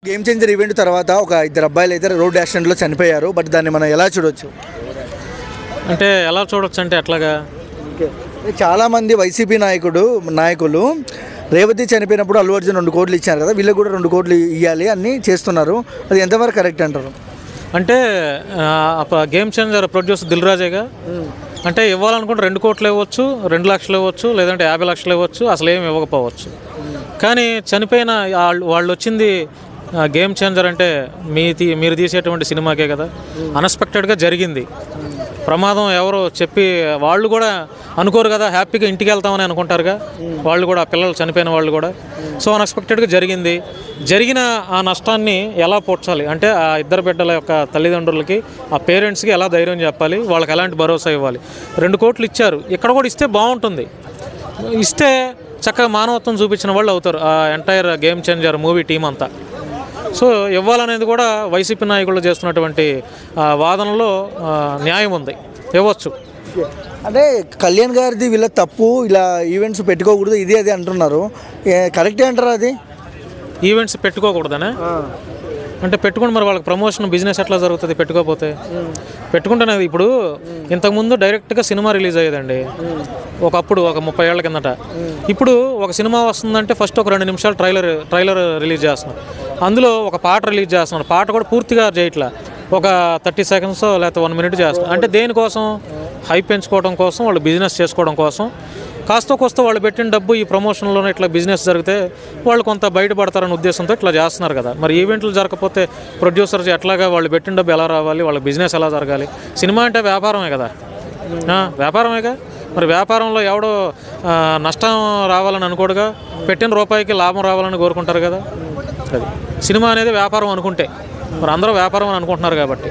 Game changer event తర్వాత ఒక ఇద్దరు అబ్బాయిలు అయితే రోడ్ యాక్సిడెంట్లో చనిపోయారు. బట్ దాన్ని మనం ఎలా చూడొచ్చు? అంటే ఎలా చూడొచ్చు అంటే ఎట్లాగా? చాలామంది వైసీపీ నాయకులు రేవతి చనిపోయినప్పుడు అల్లు అర్జున్ 2 కోట్లు ఇచ్చారు కదా, వీళ్ళకి కూడా 2 కోట్లు ఇవ్వాలి అని చేస్తున్నారు. అది ఎంతవరకు కరెక్ట్ అంటారు? అంటే గేమ్ చేంజర్ ప్రొడ్యూసర్ దిల్ రాజేగా. అంటే ఇవ్వాలనుకుంటే 2 కోట్లు ఇవ్వచ్చు, 2 లక్షలు ఇవ్వచ్చు, లేదంటే 50 లక్షలు ఇవ్వచ్చు, అసలు ఏమి ఇవ్వకపోవచ్చు. కానీ చనిపోయిన వాళ్ళు వచ్చింది గేమ్ చేంజర్ అంటే మీరు తీసేటువంటి సినిమాకే కదా. అన్ఎక్స్పెక్టెడ్గా జరిగింది ప్రమాదం. ఎవరో చెప్పి వాళ్ళు కూడా అనుకోరు కదా, హ్యాపీగా ఇంటికి వెళ్తామని అనుకుంటారుగా వాళ్ళు కూడా, పిల్లలు చనిపోయిన వాళ్ళు కూడా. సో అన్ఎక్స్పెక్టెడ్గా జరిగిన ఆ నష్టాన్ని ఎలా పోడ్చాలి అంటే ఆ ఇద్దరు బిడ్డల యొక్క తల్లిదండ్రులకి, ఆ పేరెంట్స్కి ఎలా ధైర్యం చెప్పాలి, వాళ్ళకి ఎలాంటి భరోసా ఇవ్వాలి. 2 కోట్లు ఇచ్చారు, ఇక్కడ కూడా ఇస్తే బాగుంటుంది. ఇస్తే చక్కగా మానవత్వం చూపించిన వాళ్ళు అవుతారు ఆ entire game changer movie team అంతా. సో ఇవ్వాలనేది కూడా వైసీపీ నాయకులు చేస్తున్నటువంటి వాదనలో న్యాయం ఉంది, ఇవ్వచ్చు. అంటే కళ్యాణ్ గారిది వీళ్ళ తప్పు, ఇలా ఈవెంట్స్ పెట్టుకోకూడదు ఇది అది అంటున్నారు, కరెక్టే అంటారా? అది ఈవెంట్స్ పెట్టుకోకూడదనే అంటే పెట్టుకుంటే మరి వాళ్ళకి ప్రమోషన్ బిజినెస్ ఎట్లా జరుగుతుంది పెట్టుకోకపోతే? పెట్టుకుంటేనే ఇప్పుడు ఇంతకుముందు డైరెక్ట్గా సినిమా రిలీజ్ అయ్యేదండి ఒకప్పుడు, ఒక 30 ఏళ్ల కిందట. ఇప్పుడు ఒక సినిమా వస్తుందంటే ఫస్ట్ ఒక 2 నిమిషాలు ట్రైలర్ రిలీజ్ చేస్తున్నారు, అందులో ఒక పాట రిలీజ్ చేస్తున్నారు, పాట కూడా పూర్తిగా చేయట్లా, ఒక 30 సెకండ్స్ లేకపోతే 1 మినిట్ చేస్తున్నారు. అంటే దేనికోసం? హైప్ పెంచుకోవడం కోసం, వాళ్ళు బిజినెస్ చేసుకోవడం కోసం. కాస్త వాళ్ళు పెట్టిన డబ్బు ఈ ప్రమోషన్లోనే ఇట్లా బిజినెస్ జరిగితే వాళ్ళు కొంత బయటపడతారనే ఉద్దేశంతో ఇట్లా చేస్తున్నారు కదా. మరి ఈవెంట్లు జరగకపోతే ప్రొడ్యూసర్స్ ఎట్లాగా, వాళ్ళు పెట్టిన డబ్బు ఎలా రావాలి, వాళ్ళ బిజినెస్ ఎలా జరగాలి? సినిమా అంటే వ్యాపారమే కదా, వ్యాపారమేగా. మరి వ్యాపారంలో ఎవడో నష్టం రావాలని అనుకోడుగా, పెట్టిన రూపాయికి లాభం రావాలని కోరుకుంటారు కదా. అది సినిమా అనేది వ్యాపారం అనుకుంటే, మరి అందరూ వ్యాపారం అని అనుకుంటున్నారు కాబట్టి